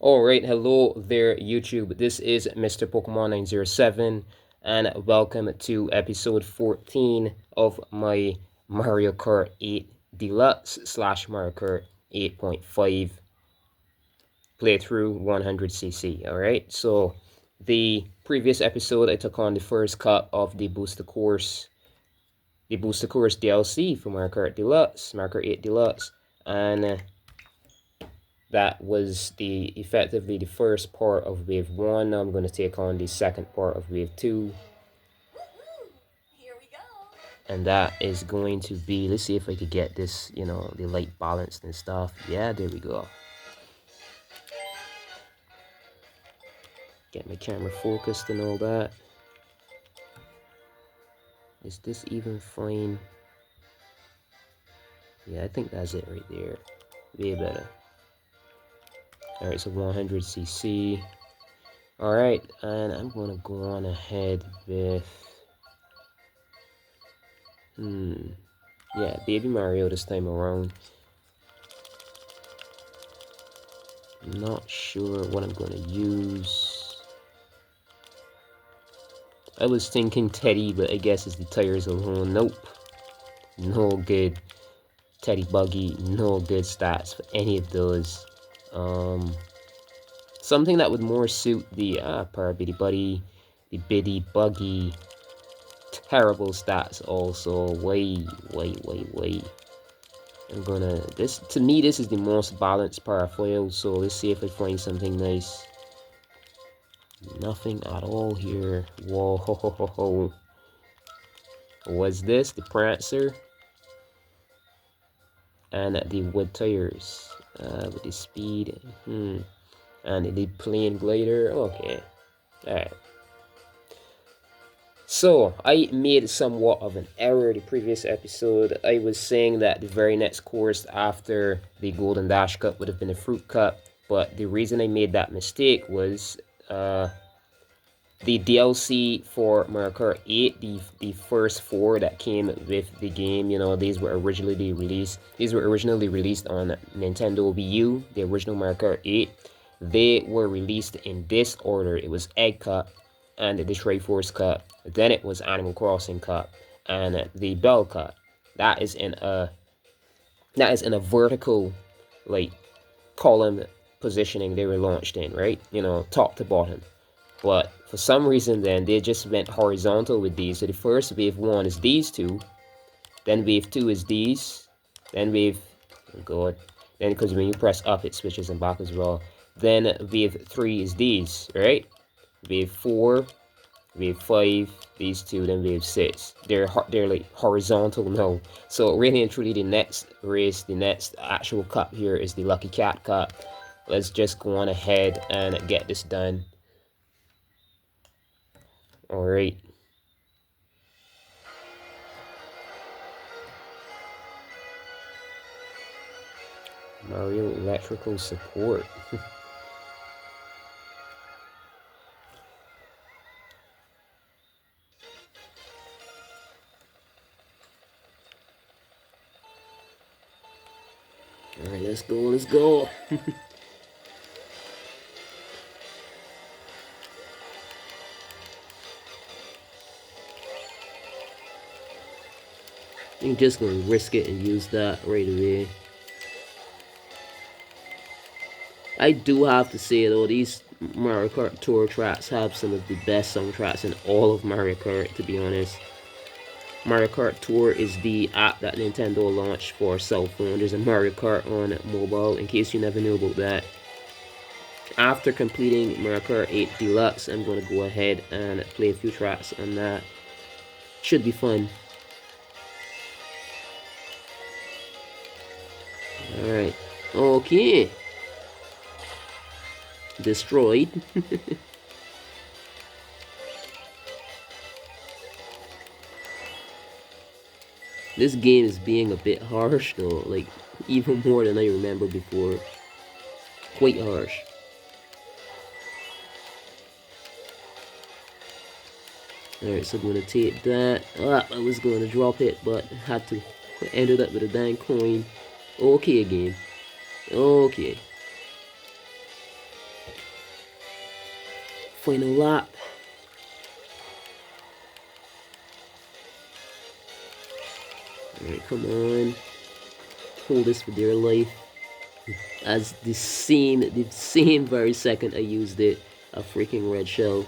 Alright, hello there YouTube. This is Mr. Pokemon 907 and welcome to episode 14 of my Mario Kart 8 Deluxe slash Mario Kart 8.5 playthrough 100cc. Alright, so the previous episode I took on the first cut of the Booster Course DLC for Mario Kart Deluxe, Mario Kart 8 Deluxe, and that was effectively the first part of wave 1. Now I'm going to take on the second part of wave 2. Here we go. And that is going to be, let's see if I could get this, the light balanced and stuff. Yeah, there we go. Get my camera focused and all that. Is this even fine? Yeah, I think that's it right there. Way better. Alright, so 100cc. Alright, and I'm going to go on ahead with... yeah, Baby Mario this time around. I'm not sure what I'm going to use. I was thinking Teddy, but I guess it's the tires alone. Nope. No good Teddy Buggy, no good stats for any of those. Something that would more suit the Power Biddy Buddy, the Biddy Buggy. Terrible stats also. Way. I'm gonna, to me this is the most balanced parafoil, so let's see if I find something nice. Nothing at all here. Whoa. Was this the Prancer? And the wood tires with the speed. And the plane glider. Okay. Alright. So, I made somewhat of an error the previous episode. I was saying that the very next course after the Golden Dash Cup would have been a Fruit Cup, but the reason I made that mistake was the DLC for Mario Kart 8, the first 4 that came with the game, these were originally released. These were originally released on Nintendo Wii U, the original Mario Kart 8. They were released in this order. It was Egg Cup and the Triforce Cup. Then it was Animal Crossing Cup and the Bell Cup. That is in a vertical column positioning they were launched in, right? Top to bottom. But for some reason then they just went horizontal with these. So the first wave 1 is these two, then wave 2 is these, then wave, oh god, then because when you press up it switches them back as well. Then wave 3 is these, right? Wave 4, wave 5, these two, then wave 6. They're like horizontal now. So really and truly the next race, the next actual cup here is the Lucky Cat Cup. Let's just go on ahead and get this done. Alright. Mario electrical support. Alright, let's go. I'm just gonna risk it and use that right away. I do have to say though, these Mario Kart Tour tracks have some of the best soundtracks in all of Mario Kart, to be honest. Mario Kart Tour is the app that Nintendo launched for cell phone. There's a Mario Kart on mobile, in case you never knew about that. After completing Mario Kart 8 Deluxe, I'm going to go ahead and play a few tracks on that. Should be fun. Alright. Okay. Destroyed. This game is being a bit harsh though, like even more than I remember before. Quite harsh. Alright, so I'm gonna take that. I was gonna drop it, but had to. Ended up with a dang coin. Okay, game. Okay. final lap. Alright, come on. Hold this for dear life. As the same very second I used it, a freaking red shell.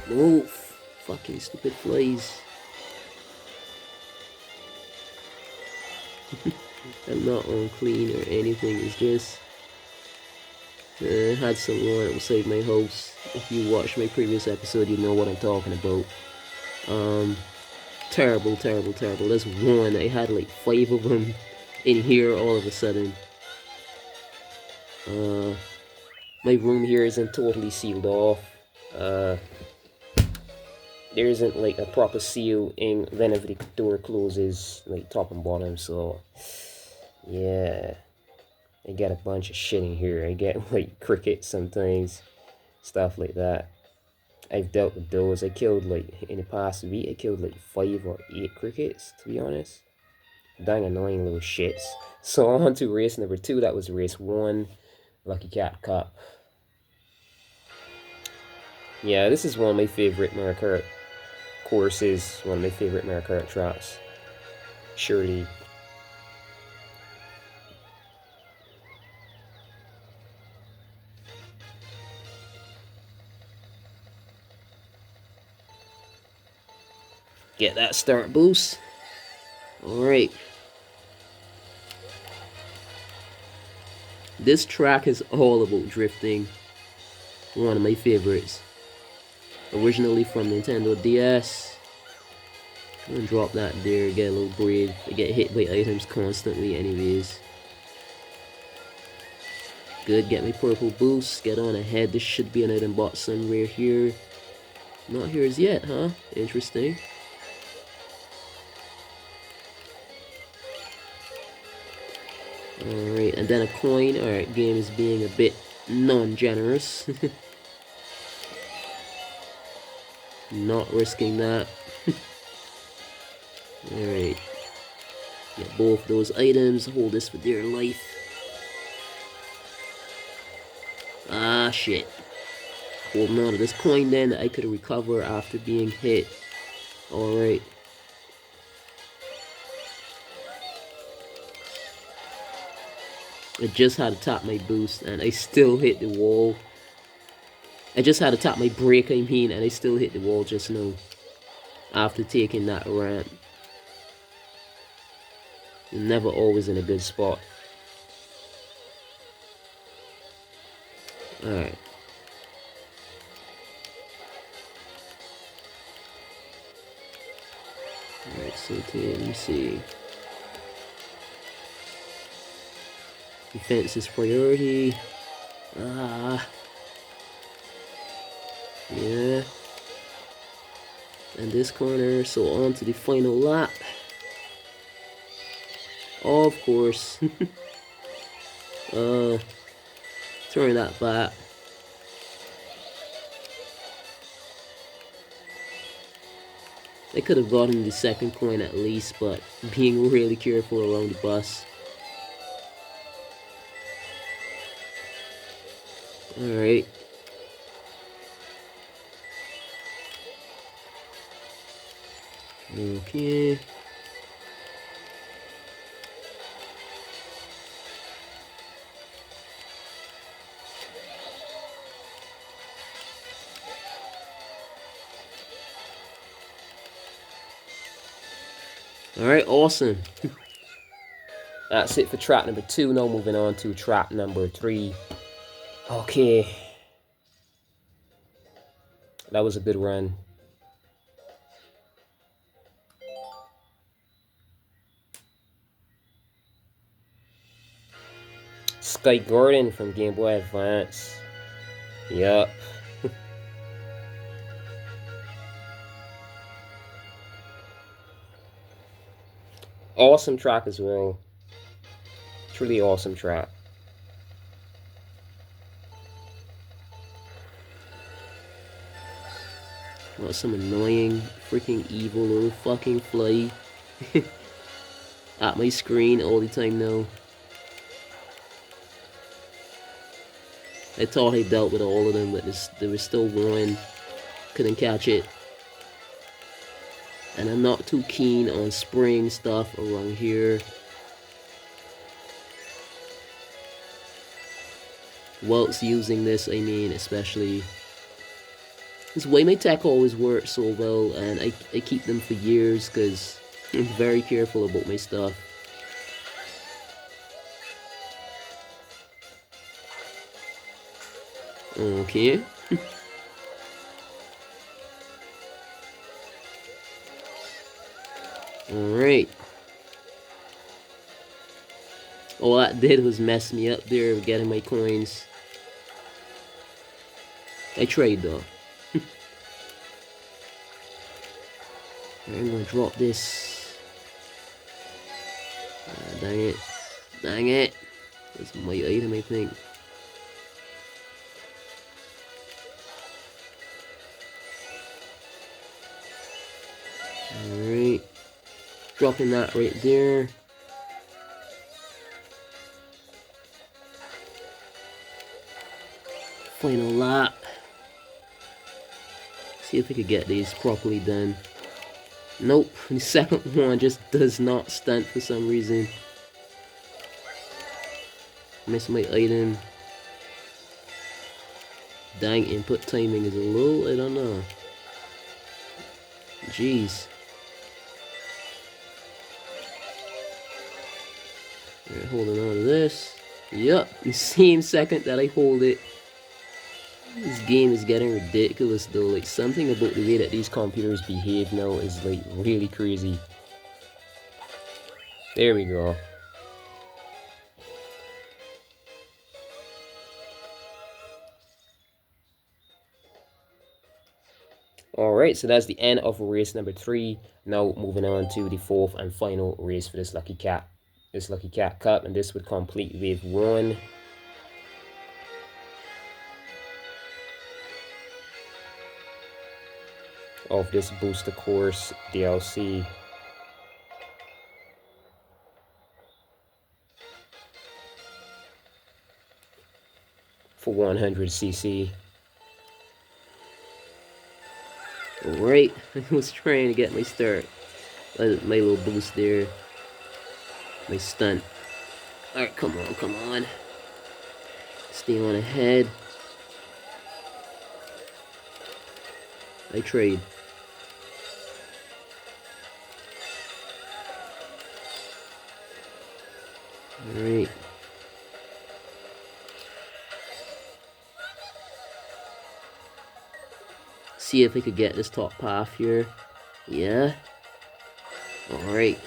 Move! Fucking stupid flies. I'm not on clean or anything, it's just I had someone outside my house. If you watched my previous episode, you know what I'm talking about. Terrible. There's one. I had like 5 of them in here all of a sudden. My room here isn't totally sealed off. There isn't like a proper seal in whenever the door closes, like top and bottom, so yeah. I get a bunch of shit in here. I get like crickets sometimes, stuff like that. I've dealt with those. I killed like, in the past week, I killed like 5 or 8 crickets, to be honest. Dang annoying little shits. So on to race number 2, that was race 1, Lucky Cat Cup. Yeah, this is one of my favorite Mario Kart courses, one of my favorite Mario Kart tracks. Surely. Get that start boost. Alright. This track is all about drifting. One of my favorites. Originally from Nintendo DS. I'm gonna drop that there, get a little brave. I get hit by items constantly anyways. Good, get my purple boost, get on ahead. This should be an item bot somewhere here. Not here as yet, huh? Interesting. Alright, and then a coin. Alright, game is being a bit non-generous. Not risking that. Alright. Get both those items. Hold this for dear life. Ah, shit. Holding on to this coin then that I could recover after being hit. Alright. I just had to tap my boost and I still hit the wall. I just had to tap my brake, I mean, and I still hit the wall just now. After taking that ramp. You're never always in a good spot. Alright. Alright, so let me see. Defense is priority. Yeah. And this corner, so on to the final lap. Of course. Turn that back. I could have gotten the second coin at least, but being really careful around the bus. Alright. Okay. Alright, awesome. That's it for track number 2. Now moving on to track number 3. Okay. That was a good run. Sky Garden from Game Boy Advance. Yup. Awesome track as well. Truly awesome track. Got some annoying, freaking evil little fucking fly at my screen all the time now. I thought I dealt with all of them, but there was still one. Couldn't catch it. And I'm not too keen on spraying stuff around here. Whilst using this, I mean, especially. This way my tech always works so well, and I keep them for years because I'm very careful about my stuff. Okay. Alright. All that did was mess me up there with getting my coins. I tried though. I'm gonna drop this. Dang it. Dang it. That's my item, I think. Alright. Dropping that right there. Final lap. See if we could get these properly done. Nope, the second one just does not stunt for some reason. Missed my item. Dang, input timing is a little, I don't know. Jeez. Alright, holding on to this. Yup, the same second that I hold it. This game is getting ridiculous though. Like, something about the way that these computers behave now is like really crazy. There we go. Alright, so that's the end of race number 3. Now moving on to the 4th and final race for this Lucky Cat Cup, and this would complete wave 1. Of this booster course DLC. For 100cc. Alright, I was trying to get my start. My little boost there. My stunt. Alright, come on, come on. Stay on ahead. I trade. Alright. See if we could get this top path here. Yeah. Alright.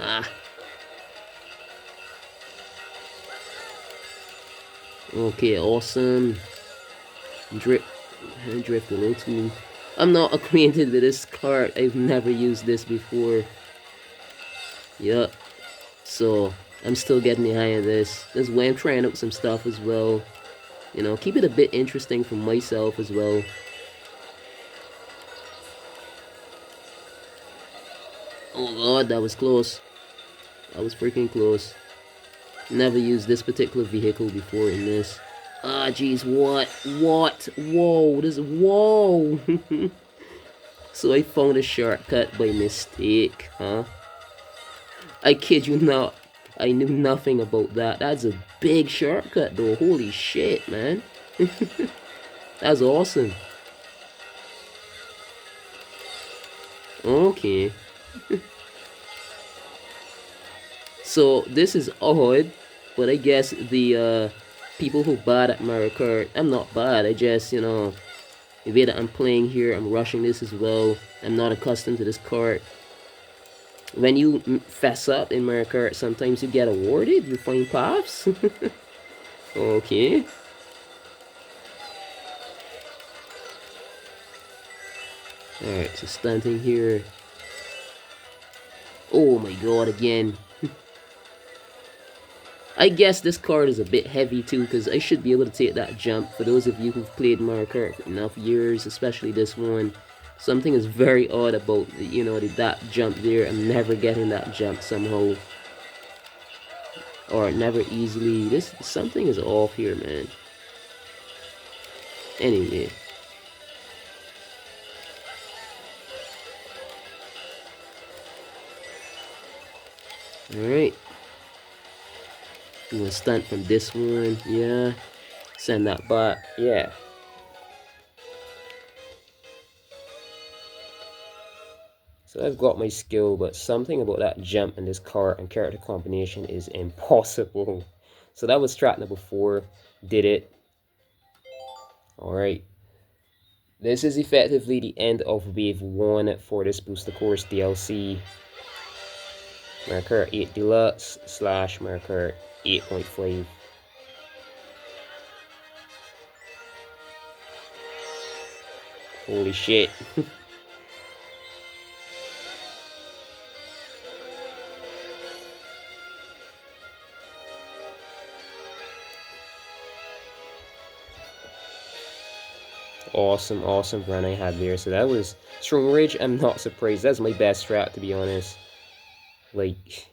Ah. Okay, awesome. Drift a little too. I'm not acquainted with this cart. I've never used this before. Yup. So I'm still getting the hang of this. This is why I'm trying out some stuff as well. You know, keep it a bit interesting for myself as well. Oh god, that was close. That was freaking close. Never used this particular vehicle before in this. Ah, jeez, what? Whoa, this, whoa! So I found a shortcut by mistake, huh? I kid you not. I knew nothing about that. That's a big shortcut though. Holy shit, man. That's awesome. Okay. So this is odd, but I guess the people who bad at Mario Kart, I'm not bad, I just, you know, the way that I'm playing here, I'm rushing this as well. I'm not accustomed to this kart. When you fess up in Mario Kart, sometimes you get awarded, you find paths. Okay. Alright, so stunting here. Oh my god, again. I guess this card is a bit heavy too, because I should be able to take that jump. For those of you who've played Mario Kart for enough years, especially this one, something is very odd about, you know, that jump there. I'm never getting that jump somehow. or never easily. This something is off here, man. Anyway. Alright. You want to stunt from this one? Yeah. Send that back. Yeah. So I've got my skill, but something about that jump and this cart and character combination is impossible. So that was strat number 4. Did it. Alright. This is effectively the end of wave 1 for this Booster Course DLC. Mario Kart 8 Deluxe / Mario Kart 8.5. Holy shit. Awesome run I had there. So that was Strong Ridge. I'm not surprised. That's my best strat, to be honest. Like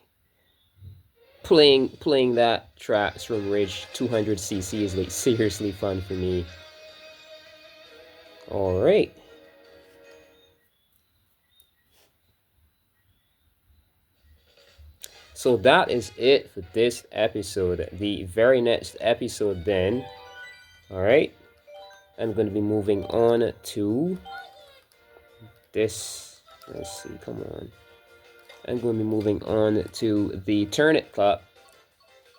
playing that track, Strong Ridge 200cc, is like seriously fun for me. Alright. So that is it for this episode. The very next episode then, alright, I'm going to be moving on to this. Let's see, come on. I'm going to be moving on to the Turnip Cup.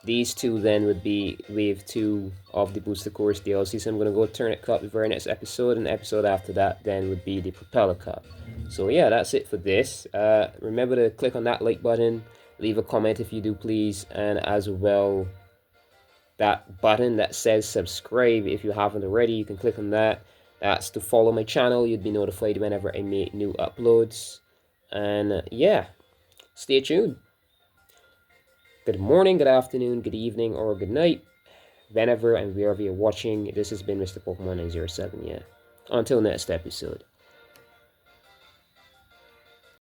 These two then would be wave 2 of the Booster Course DLC. So I'm going to go Turnip Cup the very next episode, and the episode after that then would be the Propeller Cup. So yeah, that's it for this. Remember to click on that like button, leave a comment if you do please, and as well that button that says subscribe, if you haven't already, you can click on that. That's to follow my channel. You'd be notified whenever I make new uploads. And yeah, stay tuned. Good morning, good afternoon, good evening, or good night, whenever and wherever you're watching. This has been Mr. Pokemon 907, yeah. Until next episode.